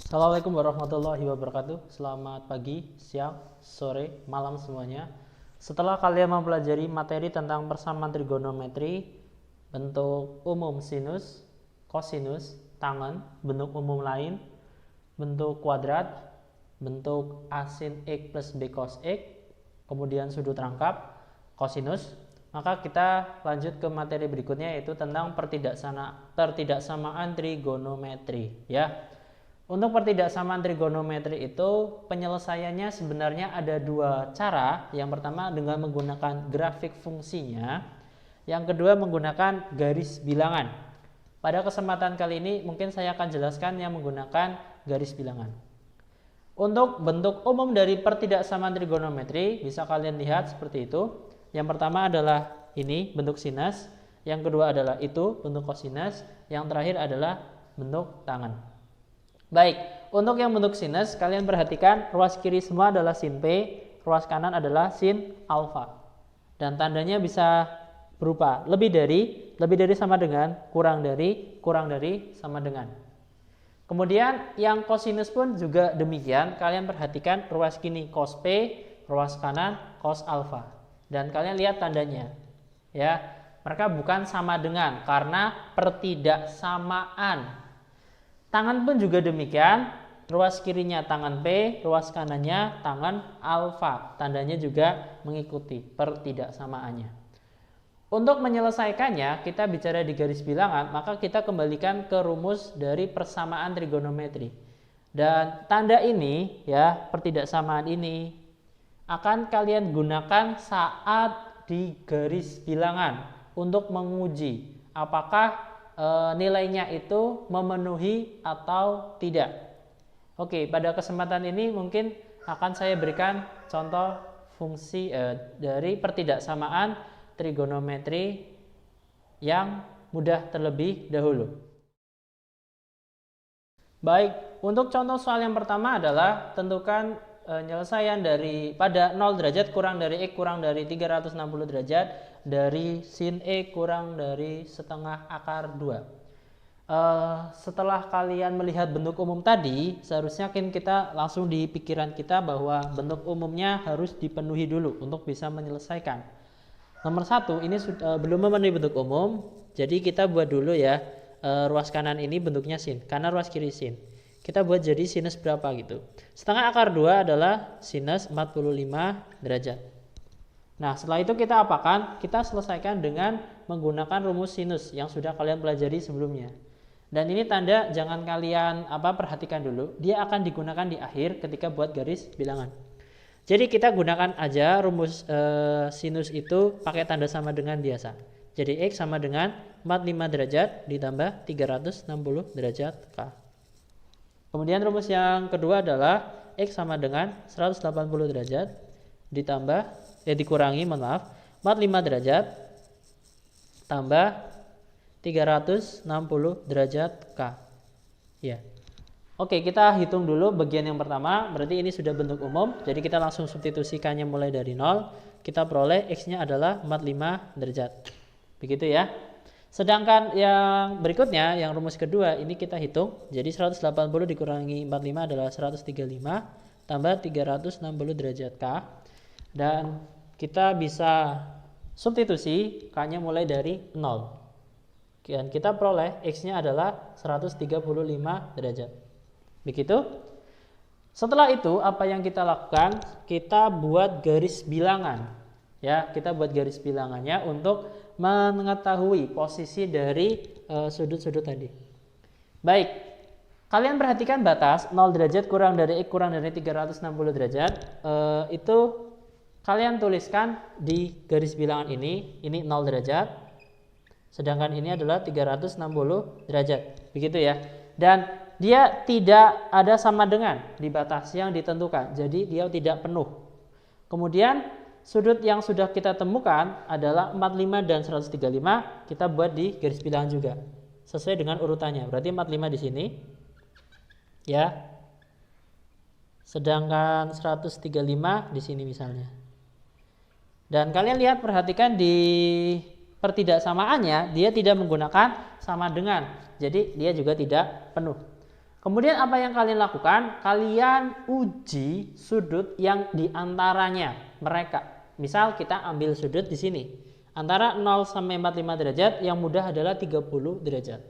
Assalamualaikum warahmatullahi wabarakatuh. Selamat pagi, siang, sore, malam semuanya. Setelah kalian mempelajari materi tentang persamaan trigonometri, bentuk umum sinus, kosinus, tangen, bentuk umum lain, bentuk kuadrat, bentuk A sin X plus B cos X, kemudian sudut rangkap, kosinus, maka kita lanjut ke materi berikutnya, yaitu tentang pertidaksamaan trigonometri, ya. Untuk pertidaksamaan trigonometri itu penyelesaiannya sebenarnya ada dua cara. Yang pertama dengan menggunakan grafik fungsinya, yang kedua menggunakan garis bilangan. Pada kesempatan kali ini mungkin saya akan jelaskan yang menggunakan garis bilangan. Untuk bentuk umum dari pertidaksamaan trigonometri bisa kalian lihat seperti itu. Yang pertama adalah ini bentuk sinus, yang kedua adalah itu bentuk kosinus, yang terakhir adalah bentuk tangen. Baik, untuk yang bentuk sinus, kalian perhatikan ruas kiri semua adalah sin P, ruas kanan adalah sin alfa. Dan tandanya bisa berupa lebih dari sama dengan, kurang dari sama dengan. Kemudian yang kosinus pun juga demikian, kalian perhatikan ruas kiri cos P, ruas kanan cos alfa. Dan kalian lihat tandanya, ya, mereka bukan sama dengan karena pertidaksamaan. Tangan pun juga demikian, ruas kirinya tangan P, ruas kanannya tangan alfa, tandanya juga mengikuti pertidaksamaannya. Untuk menyelesaikannya, kita bicara di garis bilangan, maka kita kembalikan ke rumus dari persamaan trigonometri. Dan tanda ini, ya, pertidaksamaan ini akan kalian gunakan saat di garis bilangan untuk menguji apakah nilainya itu memenuhi atau tidak. Oke, pada kesempatan ini mungkin akan saya berikan contoh fungsi dari pertidaksamaan trigonometri yang mudah terlebih dahulu. Baik, untuk contoh soal yang pertama adalah tentukan penyelesaian dari pada 0 derajat kurang dari X kurang dari 360 derajat dari sin E kurang dari setengah akar 2. Setelah kalian melihat bentuk umum tadi, seharusnya kita langsung di pikiran kita bahwa bentuk umumnya harus dipenuhi dulu untuk bisa menyelesaikan. Nomor 1, ini belum memenuhi bentuk umum, jadi kita buat dulu ya, ruas kanan ini bentuknya sin, karena ruas kiri sin. Kita buat jadi sinus berapa gitu. Setengah akar 2 adalah sinus 45 derajat. Nah, setelah itu kita apakan? Kita selesaikan dengan menggunakan rumus sinus yang sudah kalian pelajari sebelumnya. Dan ini tanda jangan kalian perhatikan dulu, dia akan digunakan di akhir ketika buat garis bilangan. Jadi kita gunakan aja rumus sinus itu pakai tanda sama dengan biasa. Jadi X sama dengan 45 derajat ditambah 360 derajat K. Kemudian rumus yang kedua adalah X sama dengan 180 derajat ditambah dikurangi 45 derajat tambah 360 derajat K. Ya. Oke, kita hitung dulu bagian yang pertama, berarti ini sudah bentuk umum, jadi kita langsung substitusikannya mulai dari 0, kita peroleh X-nya adalah 45 derajat. Begitu ya. Sedangkan yang berikutnya, yang rumus kedua, ini kita hitung, jadi 180 dikurangi 45 adalah 135, tambah 360 derajat K, dan kita bisa substitusi K-nya mulai dari 0. Dan kita peroleh X-nya adalah 135 derajat. Begitu. Setelah itu, apa yang kita lakukan? Kita buat garis bilangan. Ya, kita buat garis bilangannya untuk mengetahui posisi dari sudut-sudut tadi. Baik. Kalian perhatikan batas 0 derajat kurang dari X kurang dari 360 derajat. Itu kalian tuliskan di garis bilangan ini 0 derajat, sedangkan ini adalah 360 derajat, begitu ya. Dan dia tidak ada sama dengan di batas yang ditentukan, jadi dia tidak penuh. Kemudian sudut yang sudah kita temukan adalah 45 dan 135, kita buat di garis bilangan juga, sesuai dengan urutannya. Berarti 45 di sini, ya. Sedangkan 135 di sini misalnya. Dan kalian lihat, perhatikan di pertidaksamaannya, dia tidak menggunakan sama dengan. Jadi dia juga tidak penuh. Kemudian apa yang kalian lakukan? Kalian uji sudut yang diantaranya mereka. Misal kita ambil sudut di sini. Antara 0 sampai 45 derajat, yang mudah adalah 30 derajat.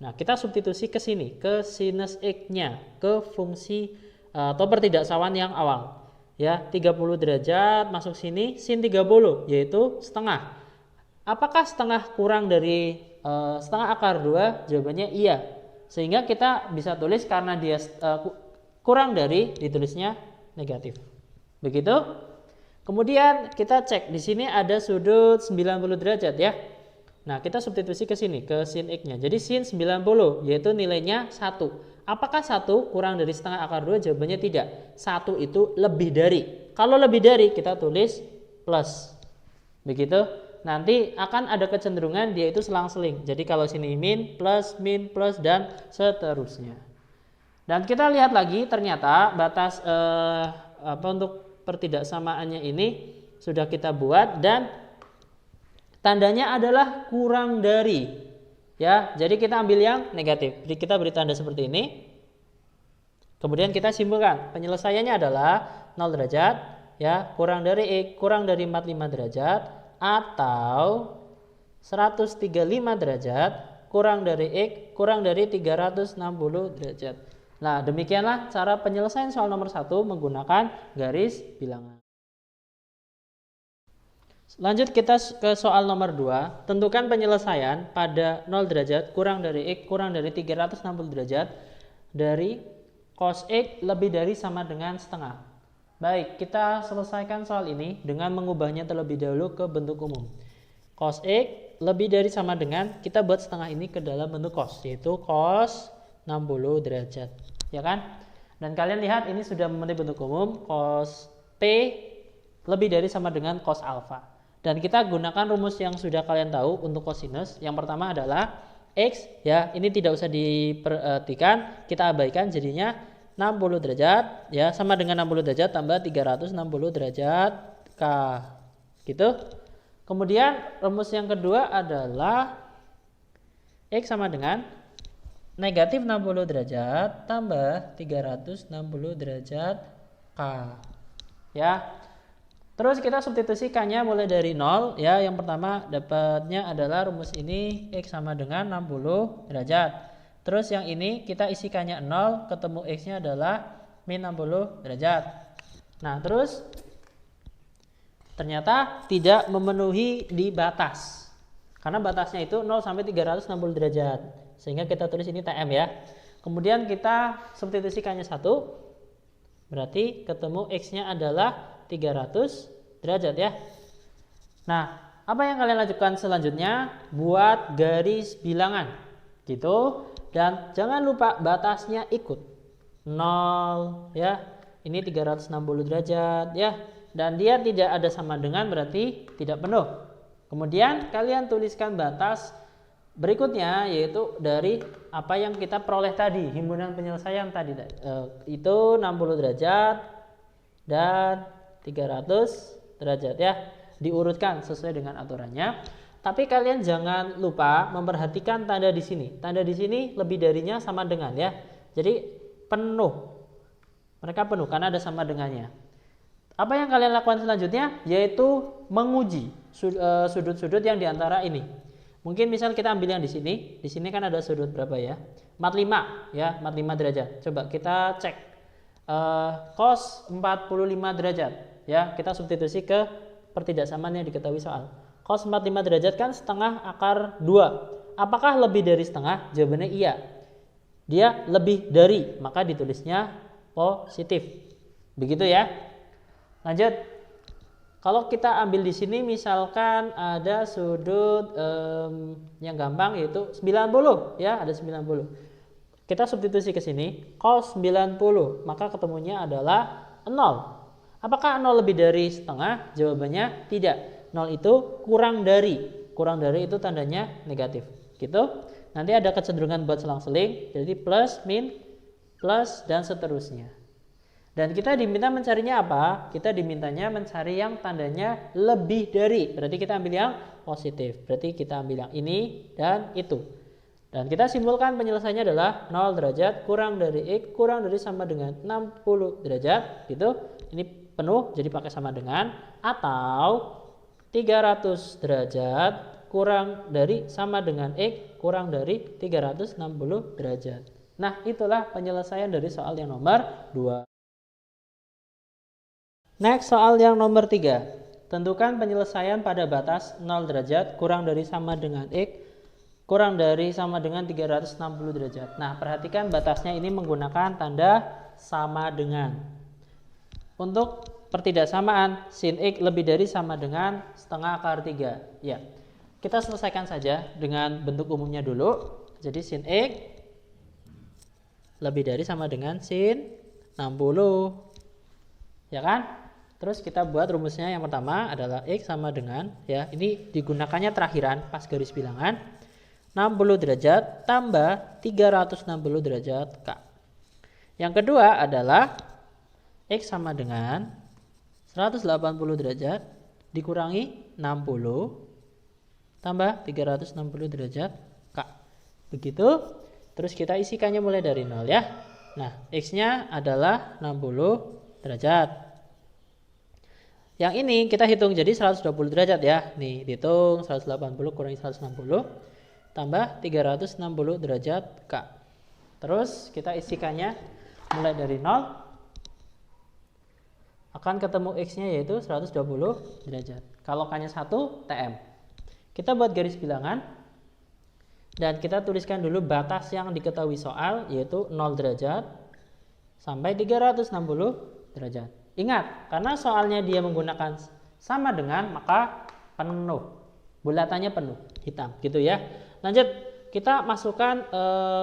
Nah, kita substitusi ke sini, ke sinus X-nya, ke fungsi atau pertidaksamaan yang awal. Ya, 30 derajat masuk sini, sin 30 yaitu setengah. Apakah setengah kurang dari setengah akar 2? Jawabannya iya. Sehingga kita bisa tulis karena dia kurang dari, ditulisnya negatif. Begitu. Kemudian kita cek di sini ada sudut 90 derajat ya. Nah, kita substitusi ke sini, ke sin X-nya. Jadi sin 90 yaitu nilainya 1. Apakah 1 kurang dari setengah akar 2? Jawabannya tidak. 1 itu lebih dari. Kalau lebih dari kita tulis plus. Begitu. Nanti akan ada kecenderungan dia itu selang-seling. Jadi kalau sini min, plus, dan seterusnya. Dan kita lihat lagi ternyata batas untuk pertidaksamaannya ini sudah kita buat dan tandanya adalah kurang dari. Ya, jadi kita ambil yang negatif. Jadi kita beri tanda seperti ini. Kemudian kita simpulkan. Penyelesaiannya adalah 0 derajat, ya, kurang dari X, kurang dari 45 derajat. Atau 135 derajat kurang dari X kurang dari 360 derajat. Nah, demikianlah cara penyelesaian soal nomor 1 menggunakan garis bilangan. Lanjut kita ke soal nomor 2. Tentukan penyelesaian pada 0 derajat kurang dari X kurang dari 360 derajat dari cos X lebih dari sama dengan setengah. Baik, kita selesaikan soal ini dengan mengubahnya terlebih dahulu ke bentuk umum. Cos X lebih dari sama dengan, kita buat setengah ini ke dalam bentuk cos, yaitu cos 60 derajat. Ya kan? Dan kalian lihat ini sudah memenuhi bentuk umum, cos P lebih dari sama dengan cos alfa. Dan kita gunakan rumus yang sudah kalian tahu untuk kosinus. Yang pertama adalah X, ya, ini tidak usah diperhatikan, kita abaikan, jadinya 60 derajat, ya, sama dengan 60 derajat tambah 360 derajat K. Gitu. Kemudian rumus yang kedua adalah X sama dengan negatif 60 derajat tambah 360 derajat K. Ya. Terus kita substitusikannya mulai dari 0, ya. Yang pertama dapatnya adalah rumus ini X sama dengan 60 derajat. Terus yang ini kita isikannya 0, ketemu X-nya adalah min 60 derajat. Nah, terus ternyata tidak memenuhi di batas. Karena batasnya itu 0 sampai 360 derajat. Sehingga kita tulis ini TM ya. Kemudian kita substitusikannya 1. Berarti ketemu X-nya adalah 300 derajat ya. Nah, apa yang kalian lakukan selanjutnya? Buat garis bilangan. Gitu. Dan jangan lupa batasnya ikut 0 ya. Ini 360 derajat ya. Dan dia tidak ada sama dengan berarti tidak penuh. Kemudian kalian tuliskan batas berikutnya yaitu dari apa yang kita peroleh tadi, himpunan penyelesaian tadi itu 60 derajat dan 300 derajat ya. Diurutkan sesuai dengan aturannya. Tapi kalian jangan lupa memperhatikan tanda di sini. Tanda di sini lebih darinya sama dengan ya. Jadi penuh. Mereka penuh karena ada sama dengannya. Apa yang kalian lakukan selanjutnya? Yaitu menguji sudut-sudut yang diantara ini. Mungkin misal kita ambil yang di sini. Di sini kan ada sudut berapa ya? 45 ya, 45 derajat. Coba kita cek. Cos 45 derajat ya. Kita substitusi ke pertidaksamaan yang diketahui soal. Cos 45 derajat kan setengah akar 2. Apakah lebih dari setengah? Jawabannya iya. Dia lebih dari, maka ditulisnya positif. Begitu ya. Lanjut. Kalau kita ambil di sini misalkan ada sudut yang gampang yaitu 90 ya, ada 90. Kita substitusi ke sini, cos 90, maka ketemunya adalah 0. Apakah 0 lebih dari setengah? Jawabannya tidak. 0 itu kurang dari. Kurang dari itu tandanya negatif. Gitu. Nanti ada kecenderungan buat selang-seling. Jadi plus, min, plus, dan seterusnya. Dan kita diminta mencarinya apa? Kita dimintanya mencari yang tandanya lebih dari. Berarti kita ambil yang positif. Berarti kita ambil yang ini dan itu. Dan kita simpulkan penyelesaiannya adalah 0 derajat kurang dari X kurang dari sama dengan 60 derajat gitu. Ini penuh jadi pakai sama dengan, atau 300 derajat kurang dari sama dengan X kurang dari 360 derajat. Nah, itulah penyelesaian dari soal yang nomor 2. Next, soal yang nomor 3. Tentukan penyelesaian pada batas 0 derajat kurang dari sama dengan X kurang dari sama dengan 360 derajat. Nah, perhatikan batasnya ini menggunakan tanda sama dengan. Untuk pertidaksamaan sin X lebih dari sama dengan setengah akar 3. Ya, kita selesaikan saja dengan bentuk umumnya dulu. Jadi sin X lebih dari sama dengan sin 60. Ya kan? Terus kita buat rumusnya. Yang pertama adalah X sama dengan, ya ini digunakannya terakhiran pas garis bilangan, 60 derajat tambah 360 derajat K. Yang kedua adalah X sama dengan 180 derajat dikurangi 60 tambah 360 derajat K. Begitu. Terus kita isikannya mulai dari 0 ya. Nah, X-nya adalah 60 derajat. Yang ini kita hitung jadi 120 derajat ya. Nih, dihitung 180 kurangi 160 tambah 360 derajat K. Terus kita isikannya mulai dari 0. Akan ketemu X-nya yaitu 120 derajat. Kalau K-nya 1, TM. Kita buat garis bilangan. Dan kita tuliskan dulu batas yang diketahui soal yaitu 0 derajat sampai 360 derajat. Ingat, karena soalnya dia menggunakan sama dengan, maka penuh. Bulatannya penuh, hitam gitu ya. Lanjut, kita masukkan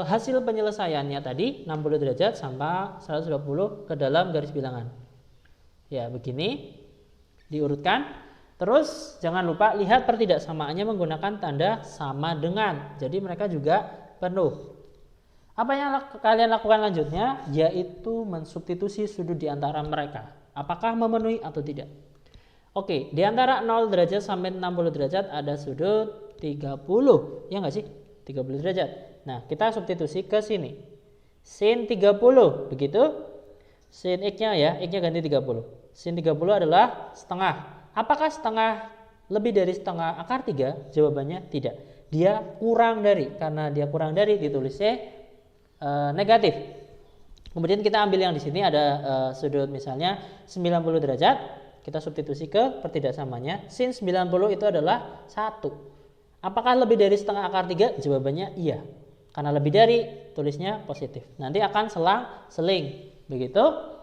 hasil penyelesaiannya tadi 60 derajat sampai 120 ke dalam garis bilangan. Ya, begini diurutkan. Terus jangan lupa lihat pertidaksamaannya menggunakan tanda sama dengan. Jadi mereka juga penuh. Apa yang kalian lakukan lanjutnya? Yaitu mensubstitusi sudut di antara mereka. Apakah memenuhi atau tidak? Oke, di antara 0 derajat sampai 60 derajat ada sudut 30. Ya nggak sih? 30 derajat. Nah, kita substitusi ke sini. Sin 30, begitu? Sin X-nya ya, X-nya ganti 30. Sin 30 adalah setengah. Apakah setengah lebih dari setengah akar 3? Jawabannya tidak. Dia kurang dari. Karena dia kurang dari ditulisnya negatif. Kemudian kita ambil yang di sini ada sudut misalnya 90 derajat. Kita substitusi ke pertidaksamanya. Sin 90 itu adalah 1. Apakah lebih dari setengah akar 3? Jawabannya iya. Karena lebih dari, tulisnya positif. Nanti akan selang-seling. Begitu.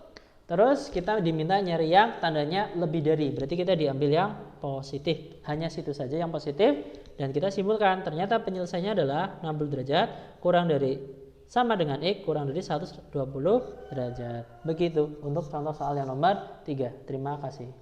Terus kita diminta nyari yang tandanya lebih dari. Berarti kita diambil yang positif. Hanya situ saja yang positif. Dan kita simpulkan ternyata penyelesaiannya adalah 60 derajat kurang dari sama dengan X kurang dari 120 derajat. Begitu untuk contoh soal yang nomor 3. Terima kasih.